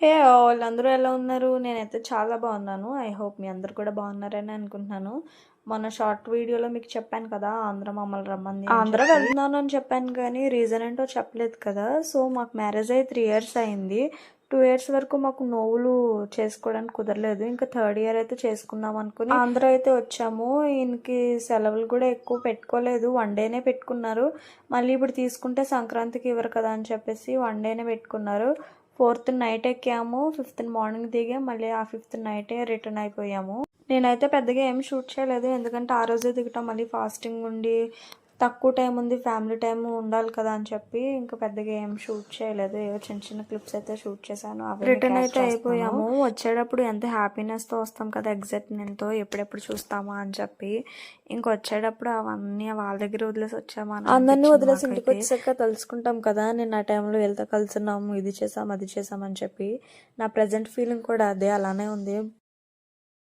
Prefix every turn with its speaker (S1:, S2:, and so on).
S1: Hey all! అందరూ ఎలా ఉన్నారు? నేనైతే చాలా బాగున్నాను. ఐ హోప్ మీ అందరూ కూడా బాగున్నారని అనుకుంటున్నాను. మొన్న షార్ట్ వీడియోలో మీకు చెప్పాను కదా! ఆంధ్ర మమ్మల్ని రమ్మంది అని ఆంధ్ర వెళ్తున్నానని చెప్పాను కానీ రీజన్ ఏంటో చెప్పలేదు కదా! సో, మాకు మ్యారేజ్ అయ్యి 3 ఇయర్స్ అయింది. 2 ఇయర్స్ వరకు మాకు నోవులు చేసుకోవడానికి కుదరలేదు. ఇంకా థర్డ్ ఇయర్ అయితే చేసుకుందాం అనుకుని ఆంధ్ర అయితే వచ్చాము. ఈయనకి సెలవులు కూడా ఎక్కువ పెట్టుకోలేదు. 1 డేనే పెట్టుకున్నారు. మళ్ళీ ఇప్పుడు తీసుకుంటే సంక్రాంతికి ఇవ్వరు కదా అని చెప్పేసి 1 డేనే పెట్టుకున్నారు. 4th నైట్ ఎక్కాము. 5th మార్నింగ్ దిగాం. మళ్ళీ ఆ 5th నైటే రిటర్న్ అయిపోయాము. నేనైతే పెద్దగా ఏం షూట్ చేయలేదు. ఎందుకంటే ఆ రోజే దిగటం మళ్ళీ ఫాస్టింగ్ ఉండి తక్కువ టైం ఉంది. ఫ్యామిలీ టైం ఉండాలి కదా అని చెప్పి ఇంకా పెద్దగా ఏం షూట్ చేయలేదు. ఏవో చిన్న చిన్న క్లిప్స్ అయితే షూట్ చేశాను. అవి రిటర్న్ అయితే అయిపోయాము. వచ్చేటప్పుడు ఎంత హ్యాపీనెస్తో వస్తాం కదా, ఎగ్జైట్మెంట్తో ఎప్పుడెప్పుడు చూస్తామా అని చెప్పి. ఇంకొచ్చేటప్పుడు అవన్నీ వాళ్ళ దగ్గర వదిలేసి వచ్చామా అందరినీ వదిలేసి ఇంటికి వచ్చాక తెలుసుకుంటాం కదా, నేను ఆ టైంలో వెళ్తే కలుసున్నాము, ఇది చేసాం అది చేసాం అని చెప్పి. నా ప్రజెంట్ ఫీలింగ్ కూడా అదే అలానే ఉంది.